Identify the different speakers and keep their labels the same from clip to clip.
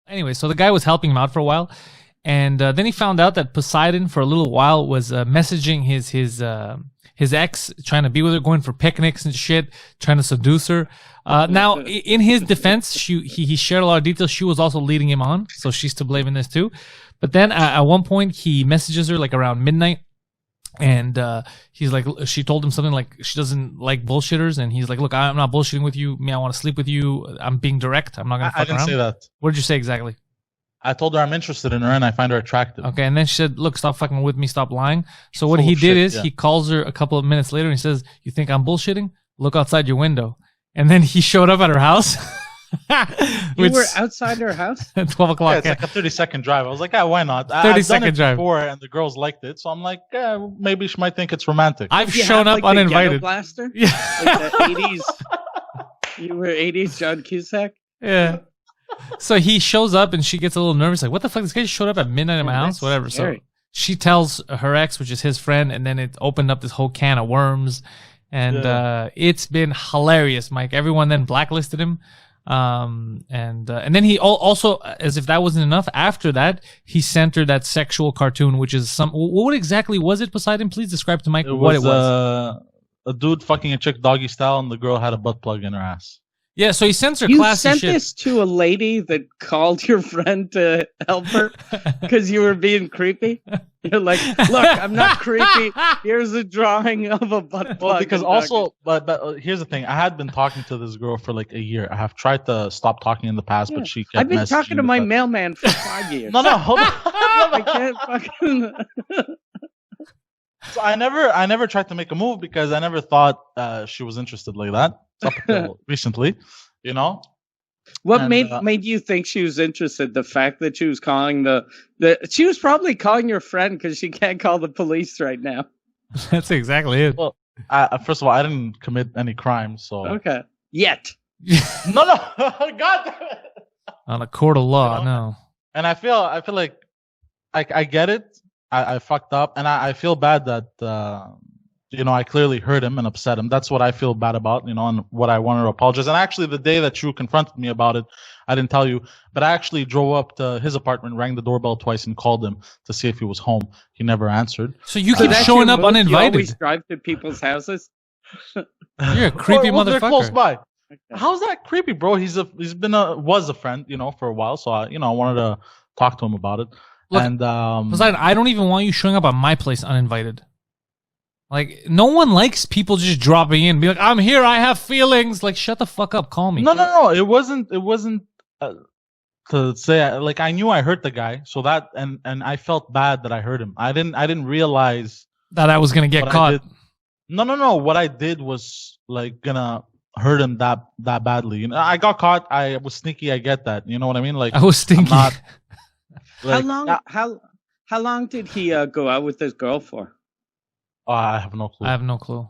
Speaker 1: Anyway, so the guy was helping him out for a while, and then he found out that Poseidon for a little while was messaging his ex, trying to be with her, going for picnics and shit, trying to seduce her. Now, in his defense, he shared a lot of details. She was also leading him on, so she's to blame in this too. But then at one point, he messages her like around midnight, and he's like, she told him something like she doesn't like bullshitters, and he's like, look, I'm not bullshitting with you. I want to sleep with you. I'm being direct. I'm not gonna fuck around. I didn't
Speaker 2: say that.
Speaker 1: What did you say exactly?
Speaker 2: I told her I'm interested in her and I find her attractive.
Speaker 1: Okay, and then she said, look, stop fucking with me, stop lying. So what he did is he calls her a couple of minutes later and he says, you think I'm bullshitting? Look outside your window. And then he showed up at her house.
Speaker 3: You were outside her house?
Speaker 1: At 12 o'clock.
Speaker 2: Yeah, it's like a 30-second drive. I was like, why not?
Speaker 1: 30-second drive.
Speaker 2: Before, and the girls liked it. So I'm like, maybe she might think it's romantic.
Speaker 1: I've shown up uninvited.
Speaker 3: Blaster?
Speaker 1: Yeah.
Speaker 3: Like the 80s. You were 80s John Cusack?
Speaker 1: Yeah. So he shows up and she gets a little nervous, like, what the fuck? This guy just showed up at midnight at my house? Whatever.
Speaker 3: Scary.
Speaker 1: So she tells her ex, which is his friend, and then it opened up this whole can of worms. And it's been hilarious, Mike. Everyone then blacklisted him. And then he also, as if that wasn't enough, after that, he sent her that sexual cartoon, which is what exactly was it, Poseidon? Please describe to Mike what it was.
Speaker 2: A dude fucking a chick doggy style, and the girl had a butt plug in her ass.
Speaker 1: Yeah, so he sends her
Speaker 3: classy
Speaker 1: shit.
Speaker 3: You sent this to a lady that called your friend to help her because you were being creepy? You're like, look, I'm not creepy. Here's a drawing of a butt plug.
Speaker 2: Well, because also, but here's the thing. I had been talking to this girl for like a year. I have tried to stop talking in the past, but she kept
Speaker 3: I've been talking to my mailman for 5 years.
Speaker 2: No, hold on.
Speaker 3: I can't fucking...
Speaker 2: So I never tried to make a move because I never thought she was interested like that. Up until recently, you know.
Speaker 3: What made you think she was interested? The fact that she was calling she was probably calling your friend because she can't call the police right now.
Speaker 1: That's exactly it.
Speaker 2: Well, first of all, I didn't commit any crime, so
Speaker 3: okay. Yet.
Speaker 2: No, God.
Speaker 1: On a court of law, no.
Speaker 2: And I feel like I get it. I fucked up, and I feel bad that I clearly hurt him and upset him. That's what I feel bad about, and what I wanted to apologize. And actually, the day that you confronted me about it, I didn't tell you, but I actually drove up to his apartment, rang the doorbell twice, and called him to see if he was home. He never answered.
Speaker 1: So you keep showing up uninvited. You
Speaker 3: always drive to people's houses.
Speaker 1: You're a creepy motherfucker. They're
Speaker 2: close by. Okay. How's that creepy, bro? Was a friend, for a while. So I wanted to talk to him about it. Look, and
Speaker 1: Poseidon, I don't even want you showing up at my place uninvited. Like, no one likes people just dropping in, be like, I'm here, I have feelings. Like, shut the fuck up, call me.
Speaker 2: No. It wasn't to say, like, I knew I hurt the guy, so that, and I felt bad that I hurt him. I didn't realize
Speaker 1: that I was gonna get caught.
Speaker 2: No. What I did was like gonna hurt him that badly. I got caught. I was sneaky. I get that. You know what I mean? Like,
Speaker 1: I was stinky.
Speaker 2: Like,
Speaker 3: how long did he go out with this girl for?
Speaker 2: I have no clue.
Speaker 1: I have no clue.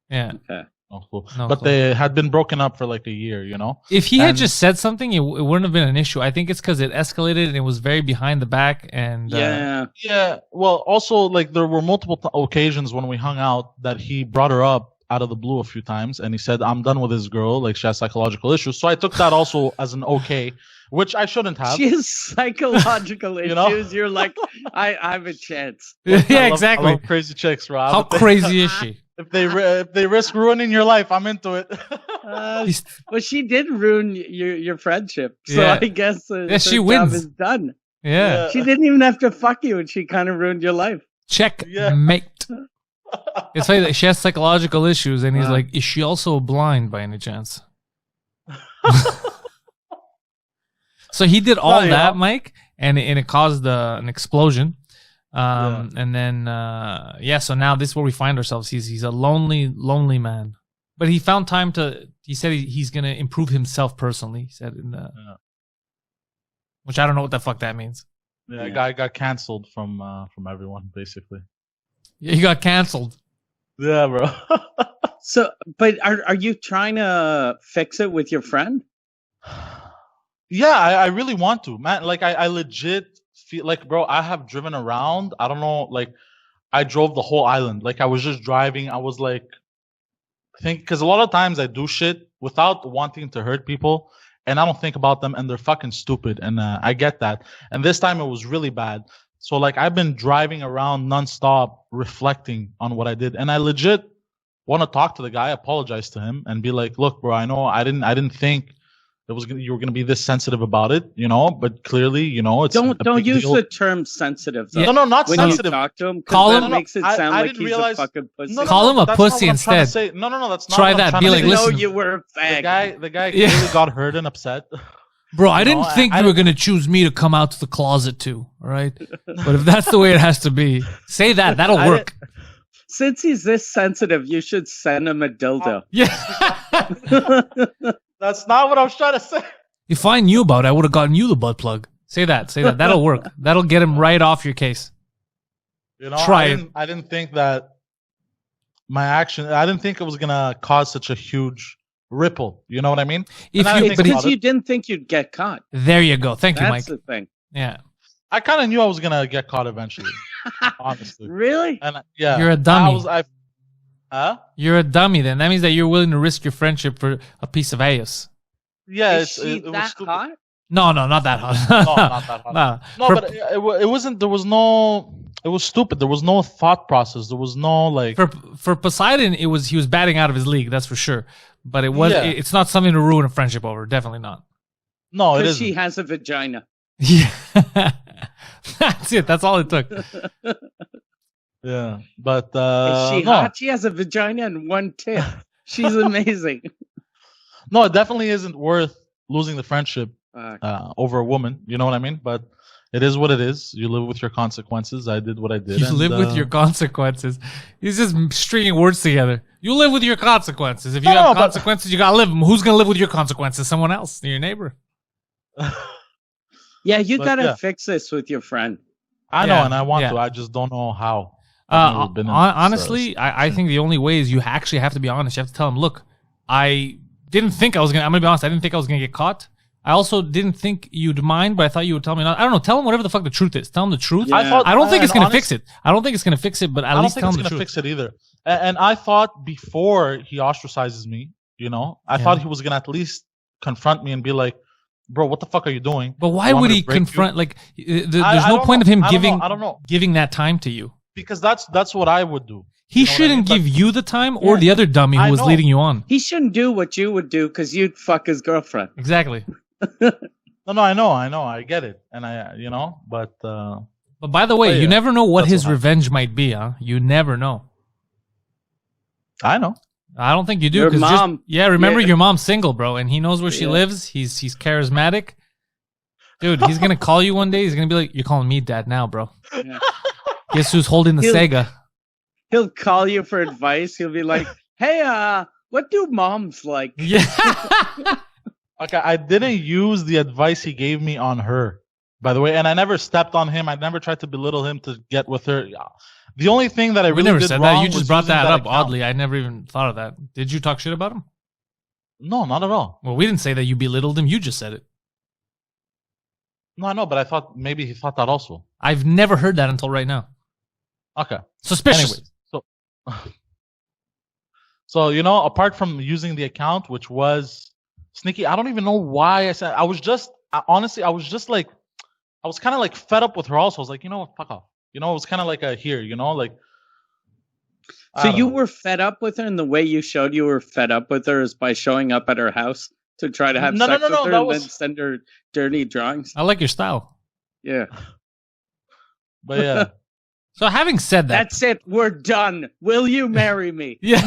Speaker 1: Yeah.
Speaker 3: Okay.
Speaker 2: No clue. But they had been broken up for like a year,
Speaker 1: If he had just said something, it wouldn't have been an issue. I think it's because it escalated and it was very behind the back. And
Speaker 2: yeah. Well, also, like, there were multiple occasions when we hung out that he brought her up out of the blue a few times, and he said, I'm done with this girl. Like, she has psychological issues. So I took that also as an okay, which I shouldn't have.
Speaker 3: She has psychological issues. You're like, I have a chance.
Speaker 1: Yeah, exactly.
Speaker 2: I love crazy chicks, Rob.
Speaker 1: How crazy is she?
Speaker 2: If they risk ruining your life, I'm into it.
Speaker 3: Well, she did ruin your friendship, so I guess
Speaker 1: she wins.
Speaker 3: Job is done.
Speaker 1: Yeah,
Speaker 3: she didn't even have to fuck you, and she kind of ruined your life.
Speaker 1: Checkmate. It's funny that she has psychological issues, and he's like, is she also blind by any chance? So he did all that, Mike, and it caused an explosion. And then, so now this is where we find ourselves. He's a lonely man, but he found time he said he's going to improve himself personally. He said which I don't know what the fuck that means.
Speaker 2: Yeah, guy got canceled from everyone, basically.
Speaker 1: Yeah, he got canceled.
Speaker 2: Yeah, bro.
Speaker 3: So, but are you trying to fix it with your friend?
Speaker 2: Yeah, I really want to, man. Like, I legit feel like, bro, I have driven around. I don't know, like, I drove the whole island. Like, I was just driving. I was like, because a lot of times I do shit without wanting to hurt people, and I don't think about them, and they're fucking stupid, and I get that. And this time it was really bad. So like I've been driving around nonstop, reflecting on what I did, and I legit want to talk to the guy, apologize to him, and be like, "Look, bro, I know I didn't think you were gonna be this sensitive about it, but clearly, it's
Speaker 3: don't use the term sensitive. Though.
Speaker 2: No, not
Speaker 3: when
Speaker 2: sensitive.
Speaker 3: You talk to him,
Speaker 1: call
Speaker 3: that
Speaker 1: him.
Speaker 3: makes it sound
Speaker 2: I
Speaker 3: like
Speaker 2: didn't
Speaker 3: he's
Speaker 2: realize,
Speaker 3: a fucking pussy.
Speaker 1: Call him a pussy instead.
Speaker 2: No, that's not.
Speaker 1: Try
Speaker 2: what
Speaker 1: that.
Speaker 2: I'm
Speaker 1: Be
Speaker 2: trying
Speaker 1: like,
Speaker 2: to say.
Speaker 1: listen.
Speaker 3: No, you were a fag.
Speaker 2: The guy clearly got hurt and upset.
Speaker 1: Bro, I didn't think you were going to choose me to come out to the closet too, all right? But if that's the way it has to be, say that. That'll work.
Speaker 3: Since he's this sensitive, you should send him a dildo.
Speaker 1: Yeah.
Speaker 2: That's not what I was trying to say.
Speaker 1: If I knew about it, I would have gotten you the butt plug. Say that. That'll work. That'll get him right off your case. Try it.
Speaker 2: I didn't think that my action, I didn't think it was going to cause such a huge ripple. You know what I mean?
Speaker 3: Because you didn't think you'd get caught.
Speaker 1: There you go. Thank you, Mike.
Speaker 3: That's the thing.
Speaker 1: Yeah.
Speaker 2: I kind of knew I was going to get caught eventually, honestly.
Speaker 3: Really?
Speaker 2: And yeah.
Speaker 1: You're a dummy.
Speaker 2: You're
Speaker 1: a dummy then. That means that you're willing to risk your friendship for a piece of ass.
Speaker 2: Yeah.
Speaker 3: Is she that hot?
Speaker 1: No, not that hot.
Speaker 2: No, not that hot. No, but it wasn't, there was no, it was stupid. There was no thought process. There was no like.
Speaker 1: For Poseidon, he was batting out of his league, that's for sure. But it's not something to ruin a friendship over. Definitely not.
Speaker 2: No, it isn't.
Speaker 3: Because she has a vagina.
Speaker 1: Yeah. That's it. That's all it took.
Speaker 2: Yeah. But
Speaker 3: is she hot? She has a vagina and one tit. She's amazing.
Speaker 2: No, it definitely isn't worth losing the friendship over a woman. You know what I mean? But it is what it is. You live with your consequences. I did what I did.
Speaker 1: You live with your consequences. He's just stringing words together. You live with your consequences. If you have consequences, you gotta live them. Who's gonna live with your consequences? Someone else, your neighbor.
Speaker 3: Yeah, you gotta fix this with your friend.
Speaker 2: I know, and I want to. I just don't know how.
Speaker 1: Honestly, I think the only way is you actually have to be honest. You have to tell him, look, I'm gonna be honest, I didn't think I was gonna get caught. I also didn't think you'd mind, but I thought you would tell me not. I don't know. Tell him whatever the fuck the truth is. Tell him the truth.
Speaker 2: Yeah.
Speaker 1: I don't think it's gonna fix it. I don't think it's gonna fix it, but at least tell him the truth.
Speaker 2: I don't think it's gonna fix it either. And I thought before he ostracizes me, I thought he was gonna at least confront me and be like, "Bro, what the fuck are you doing?"
Speaker 1: But why would he confront? Like, there's no point of him giving that time to you.
Speaker 2: Because that's what I would do.
Speaker 1: He shouldn't give you the time or the other dummy who was leading you on.
Speaker 3: He shouldn't do what you would do because you'd fuck his girlfriend.
Speaker 1: Exactly.
Speaker 2: No, I know, I get it, and but.
Speaker 1: But by the way, you never know what his revenge might be, huh? You never know.
Speaker 2: I know.
Speaker 1: I don't think you do.
Speaker 3: Your mom.
Speaker 1: Remember your mom's single, bro, and he knows where she lives. He's charismatic. Dude, he's going to call you one day. He's going to be like, "You're calling me dad now, bro." Yeah. Guess who's holding the Sega?
Speaker 3: He'll call you for advice. He'll be like, "Hey, what do moms like?"
Speaker 1: Yeah.
Speaker 2: Okay, I didn't use the advice he gave me on her, by the way, and I never stepped on him. I never tried to belittle him to get with her. The only thing that I really
Speaker 1: never
Speaker 2: did
Speaker 1: said
Speaker 2: wrong
Speaker 1: that. You just brought that up
Speaker 2: account.
Speaker 1: oddly. I never even thought of that. Did you talk shit about him?
Speaker 2: No, not at all.
Speaker 1: Well, we didn't say that you belittled him. You just said it.
Speaker 2: No, I know, but I thought maybe he thought that also.
Speaker 1: I've never heard that until right now.
Speaker 2: Okay.
Speaker 1: Suspicious.
Speaker 2: Anyway, so apart from using the account, which was sneaky, I don't even know why I said. Honestly, I was kind of like fed up with her. Also, I was like, what, fuck off. It was kind of like a here, like.
Speaker 3: So you were fed up with her, and the way you showed you were fed up with her is by showing up at her house to try to have sex with her and then send her dirty drawings.
Speaker 1: I like your style.
Speaker 3: Yeah.
Speaker 2: But yeah.
Speaker 1: So having said that,
Speaker 3: that's it. We're done. Will you marry me?
Speaker 1: Yeah.